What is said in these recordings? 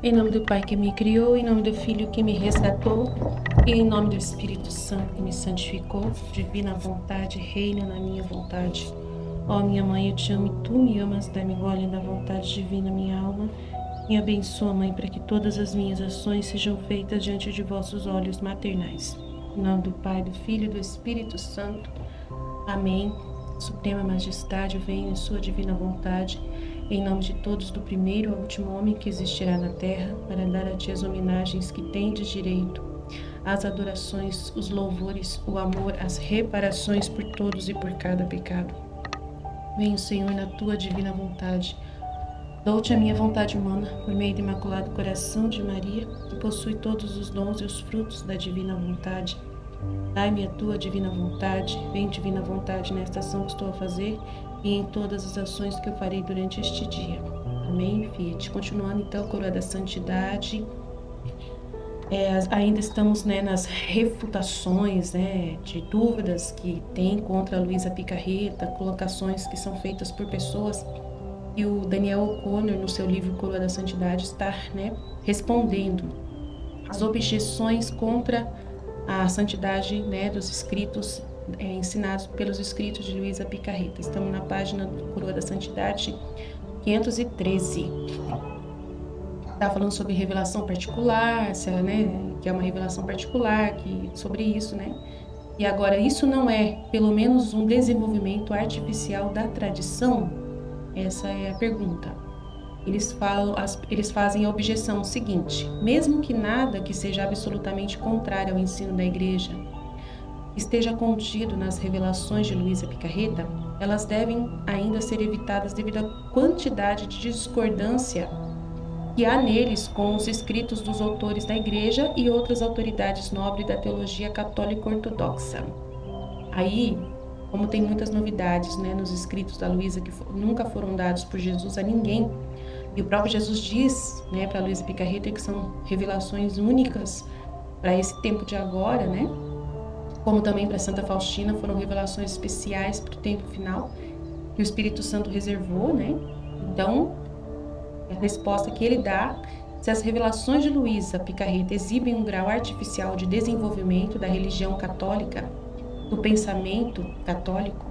Em nome do Pai que me criou, em nome do Filho que me resgatou, e em nome do Espírito Santo que me santificou, divina vontade, reina na minha vontade. Ó minha mãe, eu te amo e tu me amas, dá-me gole da vontade divina, minha alma. Me abençoa, Mãe, para que todas as minhas ações sejam feitas diante de vossos olhos maternais. Em nome do Pai, do Filho e do Espírito Santo. Amém. Suprema Majestade, venha em sua divina vontade, em nome de todos, do primeiro ao último homem que existirá na terra, para dar a ti as homenagens que tendes direito, as adorações, os louvores, o amor, as reparações por todos e por cada pecado. Venha, Senhor, na tua divina vontade. Dou-te a minha vontade humana, por meio do Imaculado Coração de Maria, que possui todos os dons e os frutos da divina vontade. Dai-me a tua divina vontade, vem divina vontade nesta ação que estou a fazer e em todas as ações que eu farei durante este dia. Amém, Fiat. Continuando então, coroa da santidade. Ainda estamos nas refutações de dúvidas que tem contra a Luísa Picarreta, colocações que são feitas por pessoas, e o Daniel O'Connor, no seu livro Coroa da Santidade, está respondendo as objeções contra a santidade dos escritos ensinados pelos escritos de Luísa Picarreta. Estamos na página do Coroa da Santidade 513. Está falando sobre revelação particular, que é uma revelação particular, sobre isso, E agora, isso não é, pelo menos, um desenvolvimento artificial da tradição? Essa é a pergunta. Eles fazem a objeção seguinte: mesmo que nada que seja absolutamente contrário ao ensino da Igreja esteja contido nas revelações de Luísa Picarreta, elas devem ainda ser evitadas devido à quantidade de discordância que há neles com os escritos dos autores da Igreja e outras autoridades nobres da teologia católica ortodoxa. Aí, como tem muitas novidades nos escritos da Luísa que nunca foram dados por Jesus a ninguém, e o próprio Jesus diz para Luísa Picarreta que são revelações únicas para esse tempo de agora, como também para Santa Faustina foram revelações especiais para o tempo final, que o Espírito Santo reservou, Então, a resposta que ele dá: se as revelações de Luísa Picarreta exibem um grau artificial de desenvolvimento da religião católica, do pensamento católico,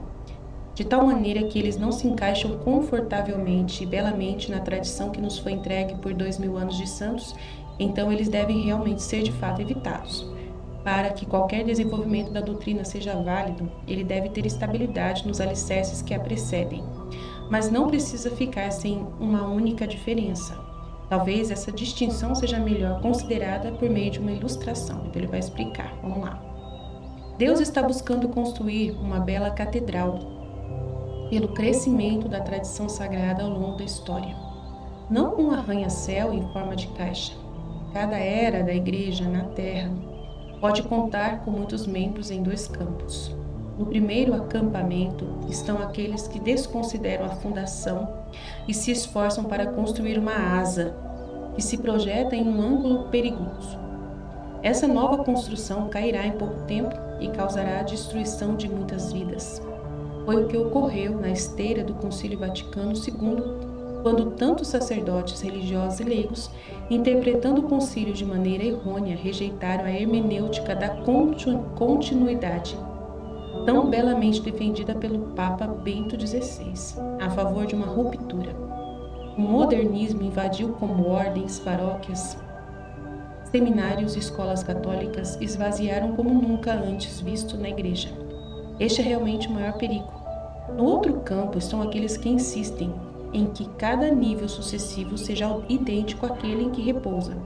de tal maneira que eles não se encaixam confortavelmente e belamente na tradição que nos foi entregue por 2000 anos de santos, então eles devem realmente ser de fato evitados. Para que qualquer desenvolvimento da doutrina seja válido, ele deve ter estabilidade nos alicerces que a precedem, mas não precisa ficar sem uma única diferença. Talvez essa distinção seja melhor considerada por meio de uma ilustração. Então ele vai explicar. Vamos lá. Deus está buscando construir uma bela catedral pelo crescimento da tradição sagrada ao longo da história. Não um arranha-céu em forma de caixa. Cada era da Igreja na Terra pode contar com muitos membros em dois campos. No primeiro acampamento estão aqueles que desconsideram a fundação e se esforçam para construir uma asa que se projeta em um ângulo perigoso. Essa nova construção cairá em pouco tempo e causará a destruição de muitas vidas. Foi o que ocorreu na esteira do Concílio Vaticano II, quando tantos sacerdotes religiosos e leigos, interpretando o concílio de maneira errônea, rejeitaram a hermenêutica da continuidade, tão belamente defendida pelo Papa Bento XVI, a favor de uma ruptura. O modernismo invadiu como ordens, paróquias, seminários e escolas católicas esvaziaram como nunca antes visto na Igreja. Este é realmente o maior perigo. No outro campo estão aqueles que insistem em que cada nível sucessivo seja idêntico àquele em que repousa.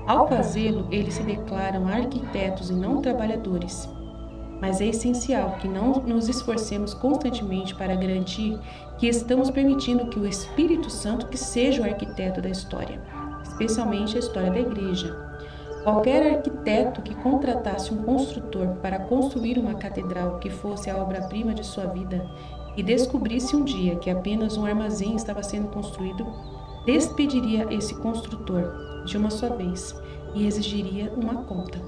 Ao fazê-lo, eles se declaram arquitetos e não trabalhadores. Mas é essencial que não nos esforcemos constantemente para garantir que estamos permitindo que o Espírito Santo que seja o arquiteto da história, especialmente a história da Igreja. Qualquer arquiteto que contratasse um construtor para construir uma catedral que fosse a obra-prima de sua vida e descobrisse um dia que apenas um armazém estava sendo construído, despediria esse construtor de uma só vez e exigiria uma conta.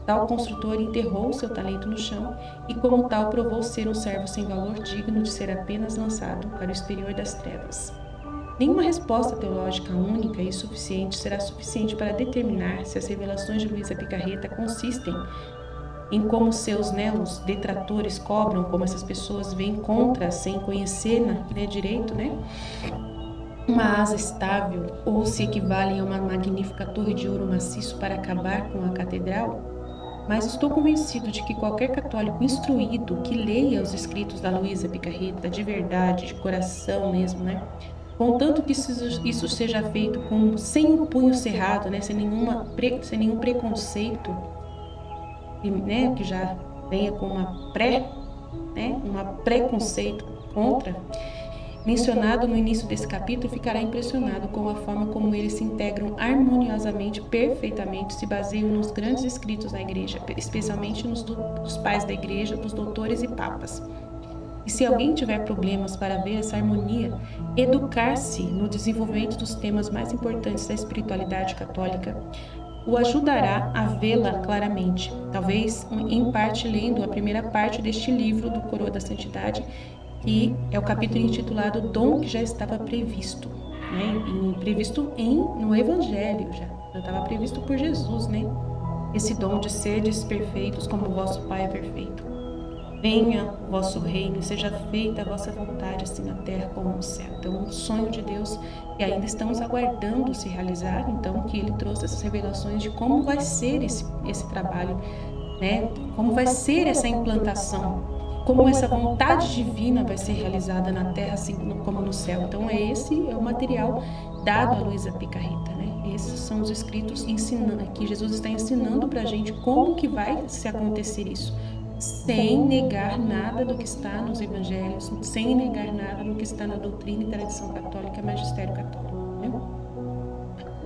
Tal construtor enterrou seu talento no chão e, como tal, provou ser um servo sem valor digno de ser apenas lançado para o exterior das trevas. Nenhuma resposta teológica única e suficiente será suficiente para determinar se as revelações de Luisa Picarreta consistem em como os detratores cobram, como essas pessoas veem contra, sem conhecer direito, uma asa estável, ou se equivalem a uma magnífica torre de ouro maciço para acabar com a catedral. Mas estou convencido de que qualquer católico instruído que leia os escritos da Luisa Picarreta de verdade, de coração mesmo, contanto que isso seja feito sem o punho cerrado, sem nenhum preconceito, que já venha com um preconceito contra, mencionado no início desse capítulo, ficará impressionado com a forma como eles se integram harmoniosamente, perfeitamente, se baseiam nos grandes escritos da Igreja, especialmente nos dos pais da Igreja, dos doutores e papas. E se alguém tiver problemas para ver essa harmonia, educar-se no desenvolvimento dos temas mais importantes da espiritualidade católica o ajudará a vê-la claramente, talvez em parte lendo a primeira parte deste livro do Coroa da Santidade, que é o capítulo intitulado Dom que já estava previsto, no Evangelho já estava previsto por Jesus, esse dom de serdes perfeitos como o vosso Pai é perfeito. Venha o vosso reino, seja feita a vossa vontade, assim na terra como no céu. Então, um sonho de Deus que ainda estamos aguardando se realizar, então, que Ele trouxe essas revelações de como vai ser esse trabalho, como vai ser essa implantação, como essa vontade divina vai ser realizada na terra, assim como no céu. Então, esse é o material dado a Luisa Picarreta, Esses são os escritos que Jesus está ensinando para a gente como que vai se acontecer isso, sem negar nada do que está nos evangelhos, sem negar nada do que está na doutrina e tradição católica e magistério católico.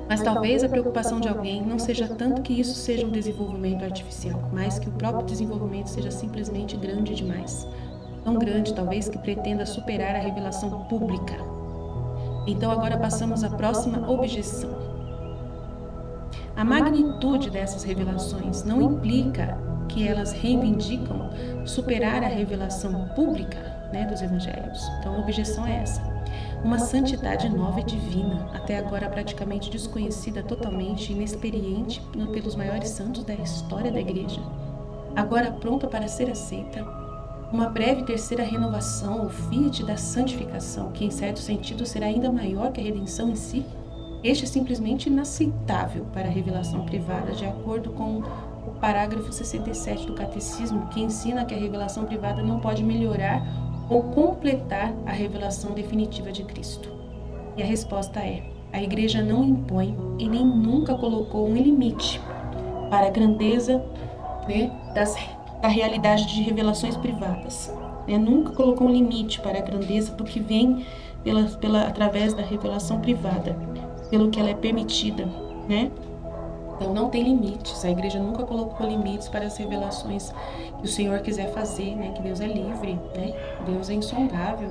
Mas talvez a preocupação de alguém não seja tanto que isso seja um desenvolvimento artificial, mas que o próprio desenvolvimento seja simplesmente grande demais. Tão grande, talvez, que pretenda superar a revelação pública. Então agora passamos à próxima objeção. A magnitude dessas revelações não implica que elas reivindicam superar a revelação pública dos evangelhos. Então a objeção é essa. Uma santidade nova e divina, até agora praticamente desconhecida, totalmente inexperiente pelos maiores santos da história da Igreja, agora pronta para ser aceita. Uma breve terceira renovação, o fiat da santificação, que em certo sentido será ainda maior que a redenção em si. Este é simplesmente inaceitável para a revelação privada, de acordo com o parágrafo 67 do Catecismo, que ensina que a revelação privada não pode melhorar ou completar a revelação definitiva de Cristo. E a resposta é: a Igreja não impõe e nem nunca colocou um limite para a grandeza da realidade de revelações privadas. Nunca colocou um limite para a grandeza do que vem através da revelação privada, pelo que ela é permitida, Então não tem limites, a Igreja nunca colocou limites para as revelações que o Senhor quiser fazer, que Deus é livre, Deus é insondável,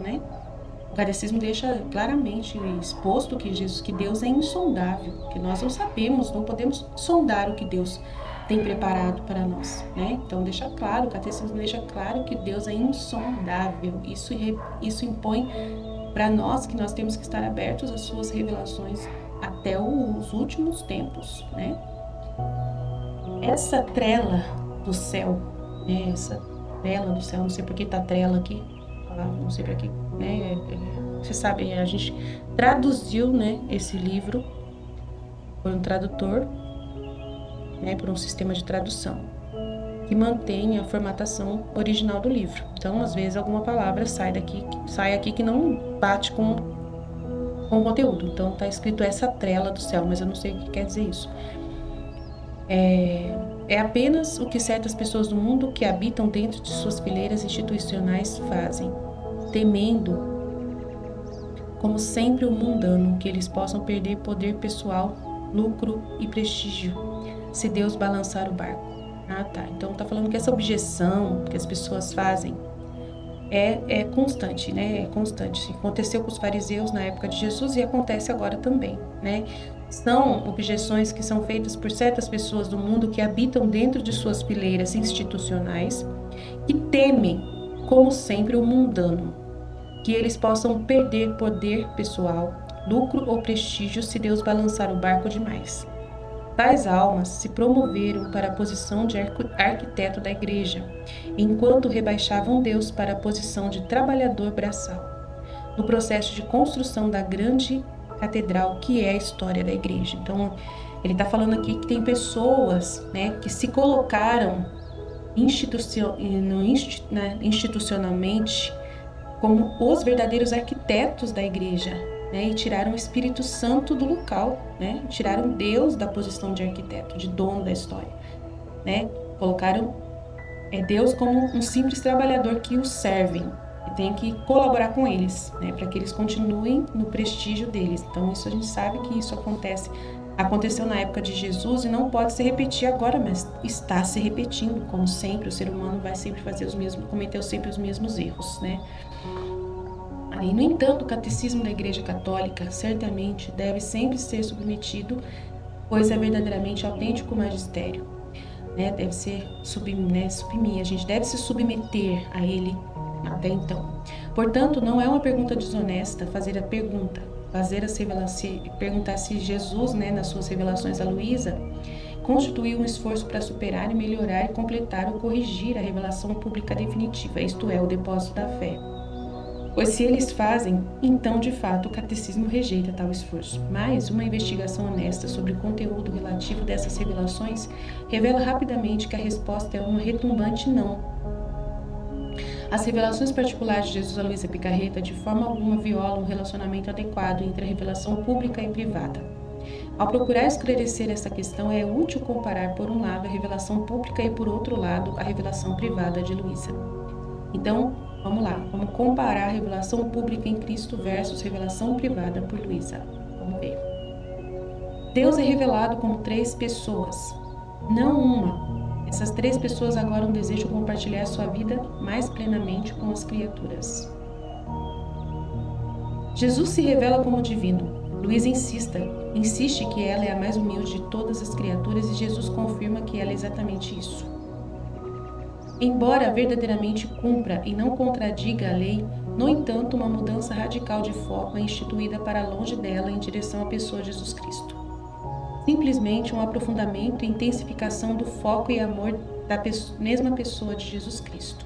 O Catecismo deixa claramente exposto que Deus é insondável, que nós não sabemos, não podemos sondar o que Deus tem preparado para nós, Então deixa claro, o Catecismo deixa claro que Deus é insondável. Isso impõe para nós que nós temos que estar abertos às suas revelações até os últimos tempos, Essa trela do céu, essa trela do céu, não sei por que tá trela aqui, não sei para quê, Você sabe, a gente traduziu, esse livro por um tradutor, por um sistema de tradução que mantém a formatação original do livro. Então, às vezes, alguma palavra sai aqui que não bate com o conteúdo. Então, está escrito essa trela do céu, mas eu não sei o que quer dizer isso. É apenas o que certas pessoas do mundo que habitam dentro de suas fileiras institucionais fazem, temendo, como sempre, o mundano, que eles possam perder poder pessoal, lucro e prestígio, se Deus balançar o barco. Tá. Então, está falando que essa objeção que as pessoas fazem é constante, É constante. Aconteceu com os fariseus na época de Jesus e acontece agora também, São objeções que são feitas por certas pessoas do mundo que habitam dentro de suas fileiras institucionais, que temem, como sempre, o mundano, que eles possam perder poder pessoal, lucro ou prestígio se Deus balançar o barco demais. Tais almas se promoveram para a posição de arquiteto da igreja, enquanto rebaixavam Deus para a posição de trabalhador braçal, no processo de construção da grande catedral que é a história da igreja. Então, ele está falando aqui que tem pessoas, né, que se colocaram institucionalmente como os verdadeiros arquitetos da igreja, né, e tiraram o Espírito Santo do local, né, tiraram Deus da posição de arquiteto, de dono da história, né, colocaram Deus como um simples trabalhador que os servem e tem que colaborar com eles, né, para que eles continuem no prestígio deles. Então isso a gente sabe que isso aconteceu na época de Jesus e não pode se repetir agora, mas está se repetindo, como sempre. O ser humano vai sempre cometer sempre os mesmos erros, né? E, no entanto, o catecismo da Igreja Católica certamente deve sempre ser submetido, pois é verdadeiramente autêntico magistério, né? Deve ser a gente deve se submeter a ele até então. Portanto, não é uma pergunta desonesta perguntar se Jesus, né, nas suas revelações a Luísa, constituiu um esforço para superar e melhorar e completar ou corrigir a revelação pública definitiva, isto é, o depósito da fé. Pois se eles fazem, então de fato o catecismo rejeita tal esforço. Mas uma investigação honesta sobre o conteúdo relativo dessas revelações revela rapidamente que a resposta é uma retumbante não. As revelações particulares de Jesus a Luísa Picarreta de forma alguma violam o relacionamento adequado entre a revelação pública e privada. Ao procurar esclarecer essa questão, é útil comparar, por um lado, a revelação pública e, por outro lado, a revelação privada de Luísa. Então, vamos lá, vamos comparar a revelação pública em Cristo versus revelação privada por Luísa. Vamos ver. Deus é revelado como 3 pessoas, não uma. Essas 3 pessoas agora desejam compartilhar sua vida mais plenamente com as criaturas. Jesus se revela como divino. Luísa insiste que ela é a mais humilde de todas as criaturas e Jesus confirma que ela é exatamente isso. Embora verdadeiramente cumpra e não contradiga a lei, no entanto, uma mudança radical de foco é instituída para longe dela em direção à pessoa de Jesus Cristo. Simplesmente um aprofundamento e intensificação do foco e amor da mesma pessoa de Jesus Cristo.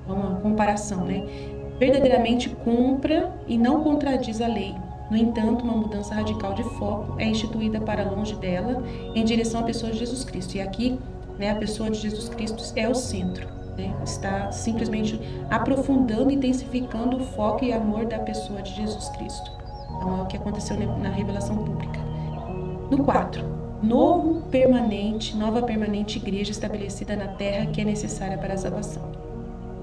Uma comparação, né? Verdadeiramente cumpra e não contradiz a lei. No entanto, uma mudança radical de foco é instituída para longe dela em direção à pessoa de Jesus Cristo. E aqui, né, a pessoa de Jesus Cristo é o centro, né? Está simplesmente aprofundando e intensificando o foco e amor da pessoa de Jesus Cristo. Então, é o que aconteceu na revelação pública. No 4, nova permanente igreja estabelecida na terra que é necessária para a salvação.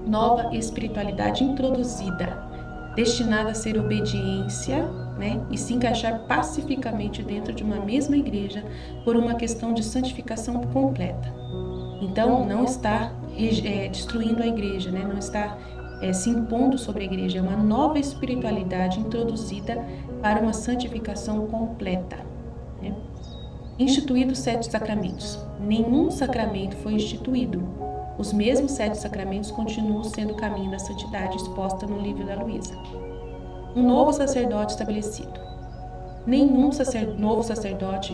Nova espiritualidade introduzida, destinada a ser obediência, né, e se encaixar pacificamente dentro de uma mesma igreja por uma questão de santificação completa. Então, não está destruindo a igreja, né, não está se impondo sobre a igreja. É uma nova espiritualidade introduzida para uma santificação completa. Instituídos 7 sacramentos. Nenhum sacramento foi instituído. Os mesmos 7 sacramentos continuam sendo o caminho da santidade exposta no livro da Luísa. Um novo sacerdote estabelecido. Nenhum novo sacerdote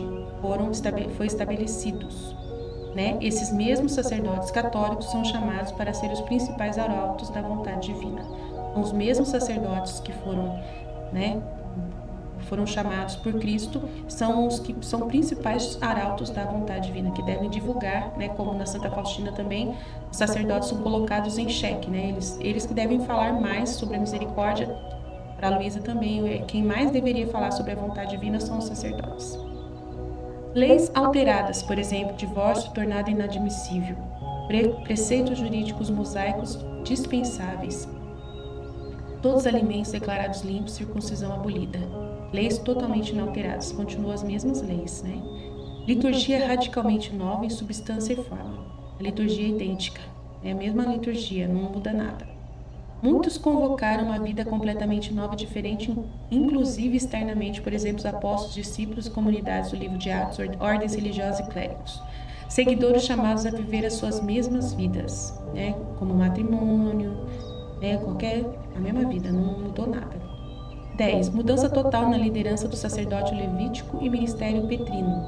foi estabelecido, né? Esses mesmos sacerdotes católicos são chamados para ser os principais arautos da vontade divina. Os mesmos sacerdotes que foram chamados por Cristo, são os que são principais arautos da vontade divina, que devem divulgar, né, como na Santa Faustina também, os sacerdotes são colocados em xeque, né, eles que devem falar mais sobre a misericórdia. Para Luísa também, quem mais deveria falar sobre a vontade divina são os sacerdotes. Leis alteradas, por exemplo, divórcio tornado inadmissível, preceitos jurídicos mosaicos dispensáveis, todos os alimentos declarados limpos, circuncisão abolida. Leis totalmente inalteradas, continuam as mesmas leis, né? Liturgia radicalmente nova em substância e forma. A liturgia é idêntica, é a mesma liturgia, não muda nada. Muitos convocaram uma vida completamente nova, diferente, inclusive externamente, por exemplo, os apóstolos, discípulos, comunidades do livro de Atos, ordens religiosas e clérigos. Seguidores chamados a viver as suas mesmas vidas, né? Como matrimônio, a mesma vida, não mudou nada. 10. Mudança total na liderança do sacerdócio levítico e ministério petrino.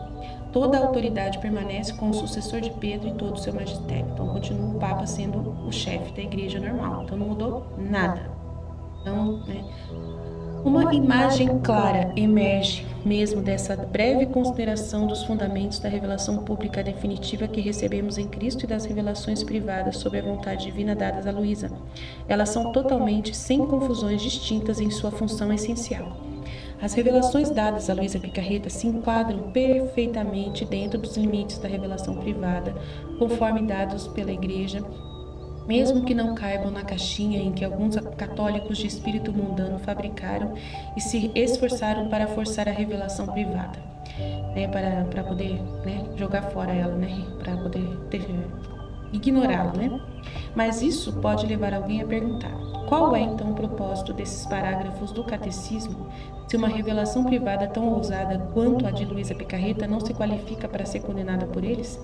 Toda a autoridade permanece com o sucessor de Pedro e todo o seu magistério. Então, continua o Papa sendo o chefe da igreja normal. Então, não mudou nada. Então, uma imagem clara emerge mesmo dessa breve consideração dos fundamentos da revelação pública definitiva que recebemos em Cristo e das revelações privadas sobre a vontade divina dadas a Luísa. Elas são totalmente, sem confusões, distintas em sua função essencial. As revelações dadas a Luísa Picarreta se enquadram perfeitamente dentro dos limites da revelação privada, conforme dados pela Igreja, mesmo que não caibam na caixinha em que alguns católicos de espírito mundano fabricaram e se esforçaram para forçar a revelação privada, para poder jogar fora ela, para poder ignorá-la, Mas isso pode levar alguém a perguntar: qual é então o propósito desses parágrafos do catecismo, se uma revelação privada tão ousada quanto a de Luísa Picarreta não se qualifica para ser condenada por eles?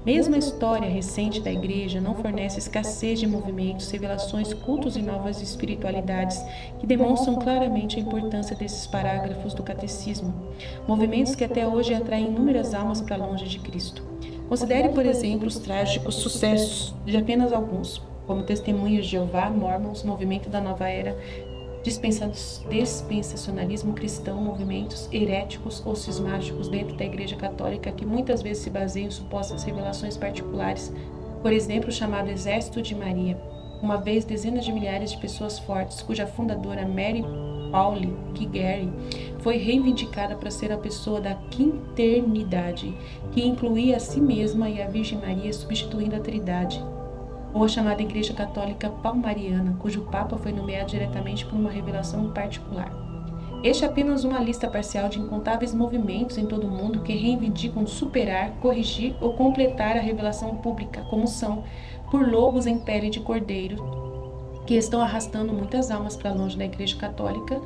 Mesmo a história recente da Igreja não fornece escassez de movimentos, revelações, cultos e novas espiritualidades que demonstram claramente a importância desses parágrafos do catecismo, movimentos que até hoje atraem inúmeras almas para longe de Cristo. Considere, por exemplo, os trágicos sucessos de apenas alguns, como Testemunhas de Jeová, Mormons, Movimento da Nova Era, dispensacionalismo cristão, movimentos heréticos ou cismáticos dentro da Igreja Católica que muitas vezes se baseiam em supostas revelações particulares, por exemplo, o chamado Exército de Maria. Uma vez, dezenas de milhares de pessoas fortes, cuja fundadora Mary Pauline Giguere foi reivindicada para ser a pessoa da quinternidade, que incluía a si mesma e a Virgem Maria, substituindo a Trindade, ou a chamada Igreja Católica Palmariana, cujo Papa foi nomeado diretamente por uma revelação particular. Este é apenas uma lista parcial de incontáveis movimentos em todo o mundo que reivindicam superar, corrigir ou completar a revelação pública, como são, por lobos em pele de cordeiro, que estão arrastando muitas almas para longe da Igreja Católica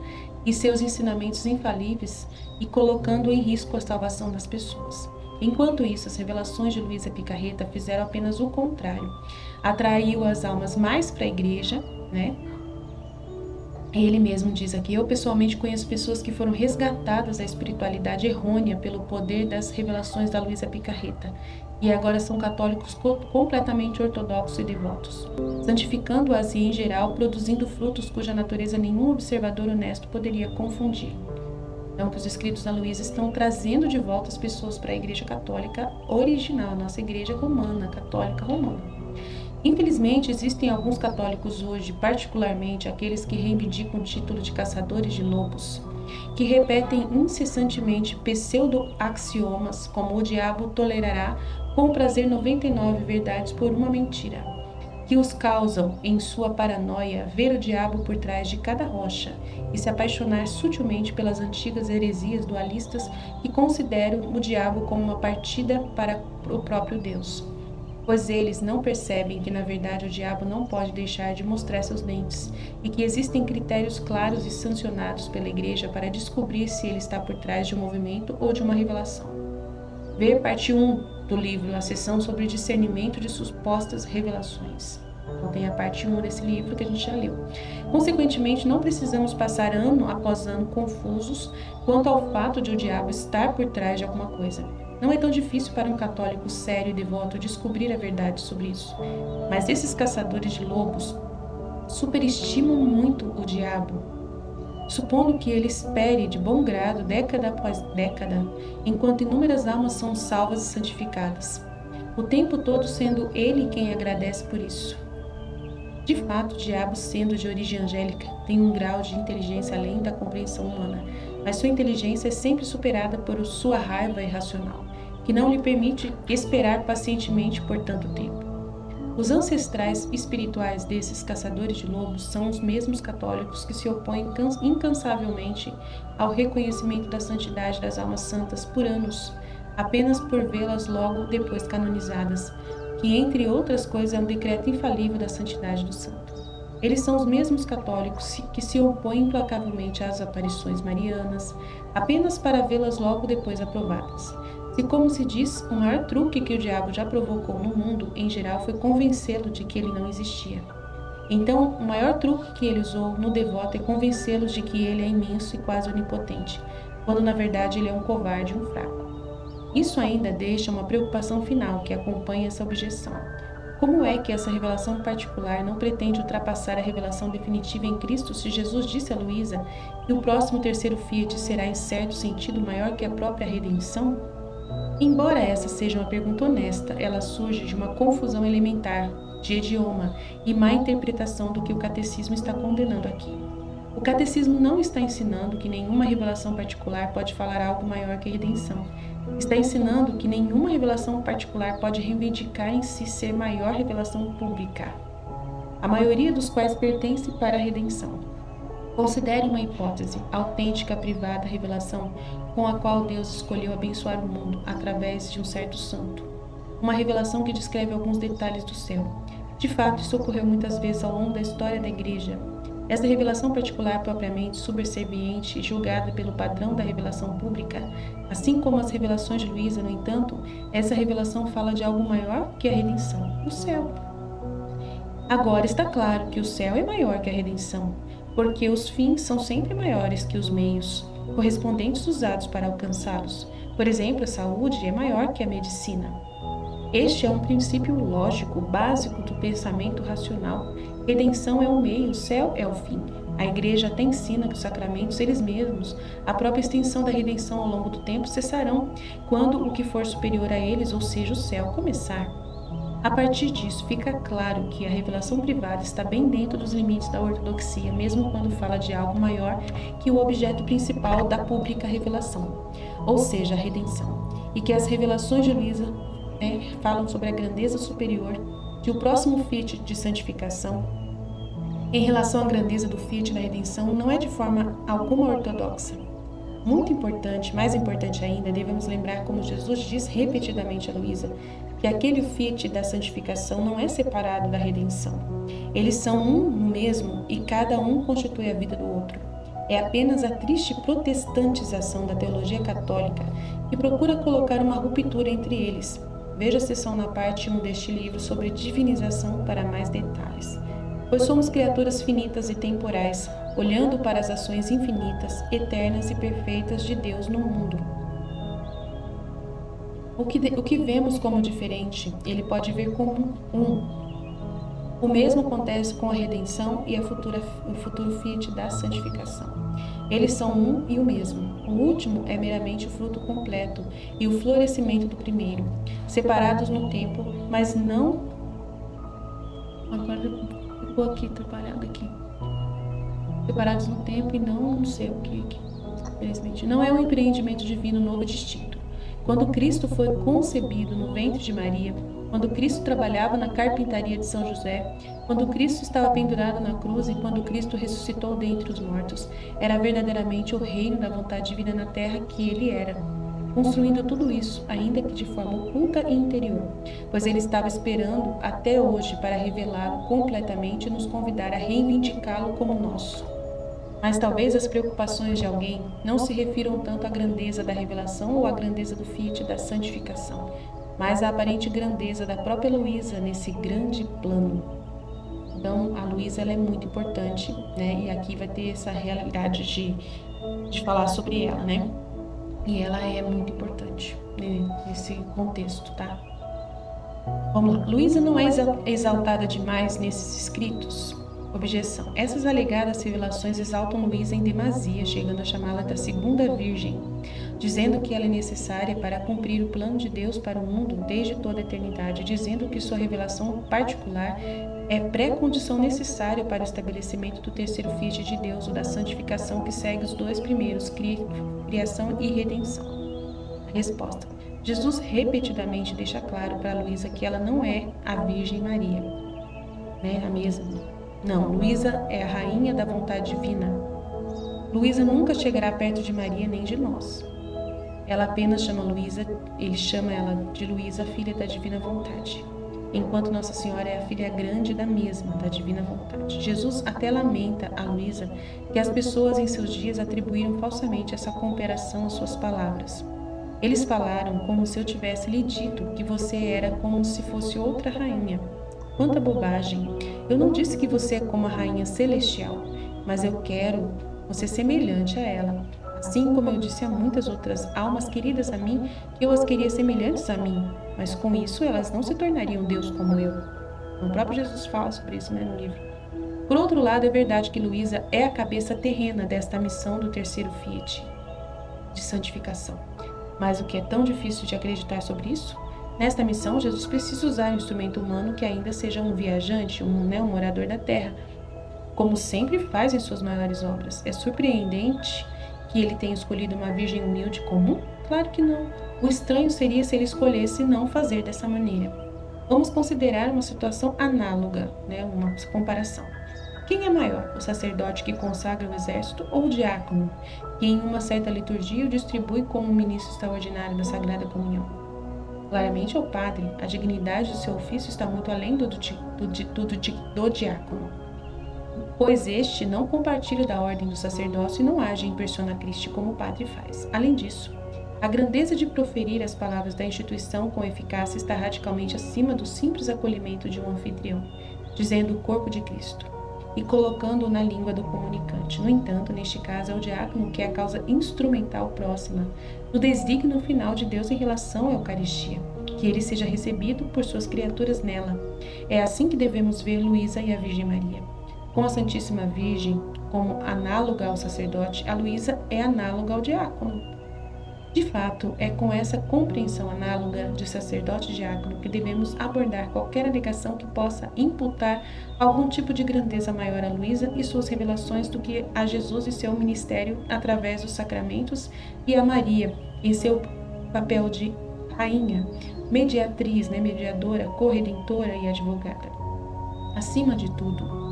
e seus ensinamentos infalíveis e colocando em risco a salvação das pessoas. Enquanto isso, as revelações de Luísa Picarreta fizeram apenas o contrário. Atraiu as almas mais para a igreja, Ele mesmo diz aqui: eu pessoalmente conheço pessoas que foram resgatadas da espiritualidade errônea pelo poder das revelações da Luísa Picarreta e agora são católicos completamente ortodoxos e devotos, santificando-as e, em geral, produzindo frutos cuja natureza nenhum observador honesto poderia confundir. Então, que os escritos da Luísa estão trazendo de volta as pessoas para a Igreja Católica original, a nossa Igreja Romana, Católica Romana. Infelizmente, existem alguns católicos hoje, particularmente aqueles que reivindicam o título de caçadores de lobos, que repetem incessantemente pseudo-axiomas como o diabo tolerará com prazer 99 verdades por uma mentira, que os causam, em sua paranoia, ver o diabo por trás de cada rocha e se apaixonar sutilmente pelas antigas heresias dualistas que consideram o diabo como uma partida para o próprio Deus. Pois eles não percebem que, na verdade, o diabo não pode deixar de mostrar seus dentes e que existem critérios claros e sancionados pela Igreja para descobrir se ele está por trás de um movimento ou de uma revelação. Ver parte 1 do livro, a seção sobre discernimento de supostas revelações. Então tem a parte 1 desse livro que a gente já leu. Consequentemente, não precisamos passar ano após ano confusos quanto ao fato de o diabo estar por trás de alguma coisa. Não é tão difícil para um católico sério e devoto descobrir a verdade sobre isso. Mas esses caçadores de lobos superestimam muito o diabo, supondo que ele espere de bom grado, década após década, enquanto inúmeras almas são salvas e santificadas, o tempo todo sendo ele quem agradece por isso. De fato, o diabo, sendo de origem angélica, tem um grau de inteligência além da compreensão humana, mas sua inteligência é sempre superada por sua raiva irracional, que não lhe permite esperar pacientemente por tanto tempo. Os ancestrais espirituais desses caçadores de lobos são os mesmos católicos que se opõem incansavelmente ao reconhecimento da santidade das almas santas por anos, apenas por vê-las logo depois canonizadas, que, entre outras coisas, é um decreto infalível da santidade do santo. Eles são os mesmos católicos que se opõem implacavelmente às aparições marianas, apenas para vê-las logo depois aprovadas. E como se diz, o maior truque que o diabo já provocou no mundo, em geral, foi convencê-lo de que ele não existia. Então, o maior truque que ele usou no devoto é convencê-los de que ele é imenso e quase onipotente, quando na verdade ele é um covarde e um fraco. Isso ainda deixa uma preocupação final que acompanha essa objeção. Como é que essa revelação particular não pretende ultrapassar a revelação definitiva em Cristo se Jesus disse a Luísa que o próximo terceiro fiat será em certo sentido maior que a própria redenção? Embora essa seja uma pergunta honesta, ela surge de uma confusão elementar, de idioma e má interpretação do que o catecismo está condenando aqui. O catecismo não está ensinando que nenhuma revelação particular pode falar algo maior que a redenção. Está ensinando que nenhuma revelação particular pode reivindicar em si ser maior revelação pública, a maioria dos quais pertence para a redenção. Considere uma hipótese, autêntica, privada revelação com a qual Deus escolheu abençoar o mundo através de um certo santo. Uma revelação que descreve alguns detalhes do céu. De fato, isso ocorreu muitas vezes ao longo da história da Igreja. Essa revelação particular propriamente subserviente e julgada pelo padrão da revelação pública, assim como as revelações de Luísa, no entanto, essa revelação fala de algo maior que a redenção, o céu. Agora está claro que o céu é maior que a redenção, porque os fins são sempre maiores que os meios correspondentes usados para alcançá-los. Por exemplo, a saúde é maior que a medicina. Este é um princípio lógico, básico do pensamento racional. Redenção é o meio, o céu é o fim. A Igreja até ensina que os sacramentos, eles mesmos, a própria extensão da redenção ao longo do tempo, cessarão quando o que for superior a eles, ou seja, o céu, começar. A partir disso, fica claro que a revelação privada está bem dentro dos limites da ortodoxia, mesmo quando fala de algo maior que o objeto principal da pública revelação, ou seja, a redenção, e que as revelações de Luísa falam sobre a grandeza superior de o próximo fiat de santificação. Em relação à grandeza do fiat da redenção, não é de forma alguma ortodoxa. Muito importante, mais importante ainda, devemos lembrar como Jesus diz repetidamente a Luísa, que aquele fiat da santificação não é separado da redenção. Eles são um no mesmo e cada um constitui a vida do outro. É apenas a triste protestantização da teologia católica que procura colocar uma ruptura entre eles. Veja a seção na parte 1 deste livro sobre divinização para mais detalhes. Pois somos criaturas finitas e temporais, olhando para as ações infinitas, eternas e perfeitas de Deus no mundo. O que vemos como diferente, ele pode ver como um. O mesmo acontece com a redenção e o futuro fiat da santificação. Eles são um e o mesmo. O último é meramente o fruto completo e o florescimento do primeiro, separados no tempo, mas não... Agora ficou aqui, trabalhado aqui. Separados no tempo e não sei o que. Infelizmente, não é um empreendimento divino novo e distinto. Quando Cristo foi concebido no ventre de Maria, quando Cristo trabalhava na carpintaria de São José, quando Cristo estava pendurado na cruz e quando Cristo ressuscitou dentre os mortos, era verdadeiramente o reino da vontade divina na terra que ele era, construindo tudo isso, ainda que de forma oculta e interior, pois ele estava esperando até hoje para revelá-lo completamente e nos convidar a reivindicá-lo como nosso. Mas talvez as preocupações de alguém não se refiram tanto à grandeza da revelação ou à grandeza do fiat da santificação, mas à aparente grandeza da própria Luísa nesse grande plano. Então, a Luísa ela é muito importante, né? E aqui vai ter essa realidade de falar sobre ela, né? E ela é muito importante nesse contexto, tá? Vamos lá. Luísa não é exaltada demais nesses escritos? Objeção. Essas alegadas revelações exaltam Luísa em demasia, chegando a chamá-la da segunda virgem, dizendo que ela é necessária para cumprir o plano de Deus para o mundo desde toda a eternidade, dizendo que sua revelação particular é pré-condição necessária para o estabelecimento do terceiro fiat de Deus, o da santificação, que segue os dois primeiros, criação e redenção. Resposta. Jesus repetidamente deixa claro para Luísa que ela não é a Virgem Maria, né? A mesma. Não, Luísa é a rainha da vontade divina. Luísa nunca chegará perto de Maria nem de nós. Ela apenas chama Luísa, ele chama ela de Luísa, filha da divina vontade, enquanto Nossa Senhora é a filha grande da mesma, da divina vontade. Jesus até lamenta a Luísa que as pessoas em seus dias atribuíram falsamente essa comparação às suas palavras. Eles falaram como se eu tivesse lhe dito que você era como se fosse outra rainha. Quanta bobagem! Eu não disse que você é como a rainha celestial, mas eu quero você semelhante a ela. Assim como eu disse a muitas outras almas queridas a mim, que eu as queria semelhantes a mim, mas com isso elas não se tornariam Deus como eu. O próprio Jesus fala sobre isso, no livro. Por outro lado, é verdade que Luísa é a cabeça terrena desta missão do terceiro Fiat de santificação. Mas o que é tão difícil de acreditar sobre isso? Nesta missão, Jesus precisa usar um instrumento humano que ainda seja um viajante, um morador da terra, como sempre faz em suas maiores obras. É surpreendente que ele tenha escolhido uma virgem humilde comum? Claro que não. O estranho seria se ele escolhesse não fazer dessa maneira. Vamos considerar uma situação análoga, uma comparação. Quem é maior, o sacerdote que consagra o exército ou o diácono, que em uma certa liturgia o distribui como ministro extraordinário da Sagrada Comunhão? Claramente é o padre. A dignidade do seu ofício está muito além do diácono, pois este não compartilha da ordem do sacerdócio e não age em persona Christi como o padre faz. Além disso, a grandeza de proferir as palavras da instituição com eficácia está radicalmente acima do simples acolhimento de um anfitrião, dizendo o corpo de Cristo, e colocando-o na língua do comunicante. No entanto, neste caso, é o diácono que é a causa instrumental próxima do desígnio final de Deus em relação à Eucaristia, que ele seja recebido por suas criaturas nela. É assim que devemos ver Luísa e a Virgem Maria. Com a Santíssima Virgem como análoga ao sacerdote, a Luísa é análoga ao diácono. De fato, é com essa compreensão análoga de sacerdote e diácono que devemos abordar qualquer alegação que possa imputar algum tipo de grandeza maior a Luísa e suas revelações do que a Jesus e seu ministério através dos sacramentos, e a Maria em seu papel de rainha, mediatriz, mediadora, corredentora e advogada. Acima de tudo,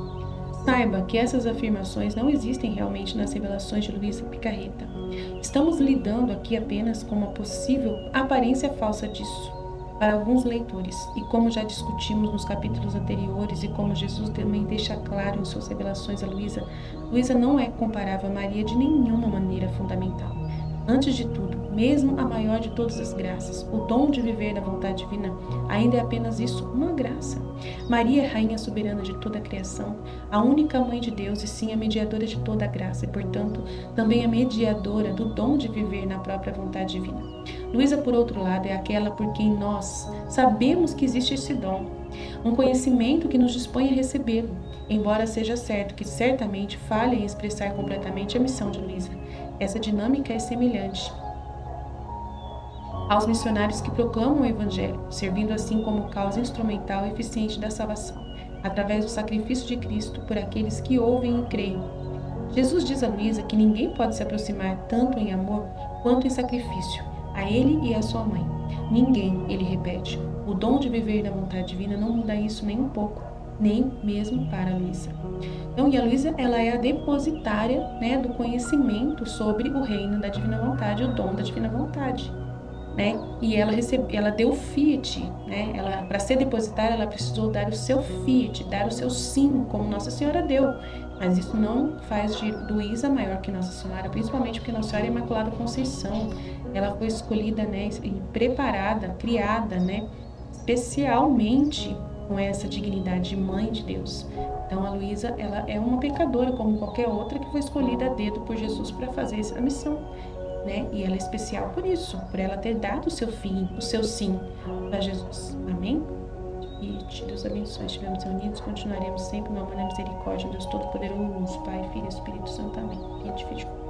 saiba que essas afirmações não existem realmente nas revelações de Luísa Picarreta. Estamos lidando aqui apenas com uma possível aparência falsa disso para alguns leitores, e como já discutimos nos capítulos anteriores e como Jesus também deixa claro em suas revelações a Luísa, Luísa não é comparável a Maria de nenhuma maneira fundamental. Antes de tudo, mesmo a maior de todas as graças, o dom de viver da vontade divina, ainda é apenas isso, uma graça. Maria é rainha soberana de toda a criação, a única mãe de Deus e sim a mediadora de toda a graça e, portanto, também a mediadora do dom de viver na própria vontade divina. Luísa, por outro lado, é aquela por quem nós sabemos que existe esse dom, um conhecimento que nos dispõe a recebê-lo, embora seja certo que certamente falha em expressar completamente a missão de Luísa. Essa dinâmica é semelhante aos missionários que proclamam o Evangelho, servindo assim como causa instrumental e eficiente da salvação, através do sacrifício de Cristo por aqueles que ouvem e creem. Jesus diz a Luísa que ninguém pode se aproximar tanto em amor quanto em sacrifício, a ele e a sua mãe. Ninguém, ele repete, o dom de viver na vontade divina não muda isso nem um pouco, nem mesmo para a Luísa. Então, e a Luísa, ela é a depositária, do conhecimento sobre o reino da divina vontade, o dom da divina vontade, E ela deu o fiat, Ela, para ser depositária, ela precisou dar o seu fiat, dar o seu sim, como Nossa Senhora deu. Mas isso não faz de Luísa maior que Nossa Senhora, principalmente porque Nossa Senhora é Imaculada Conceição. Ela foi escolhida, e preparada, criada, especialmente com essa dignidade de mãe de Deus. Então a Luísa, ela é uma pecadora como qualquer outra que foi escolhida a dedo por Jesus para fazer essa missão, E ela é especial por isso, por ela ter dado o seu fim, o seu sim para Jesus. Amém? E Deus abençoe. Estivemos reunidos, continuaremos sempre no amor e na misericórdia de Deus Todo-Poderoso, Pai, Filho e Espírito Santo. Amém.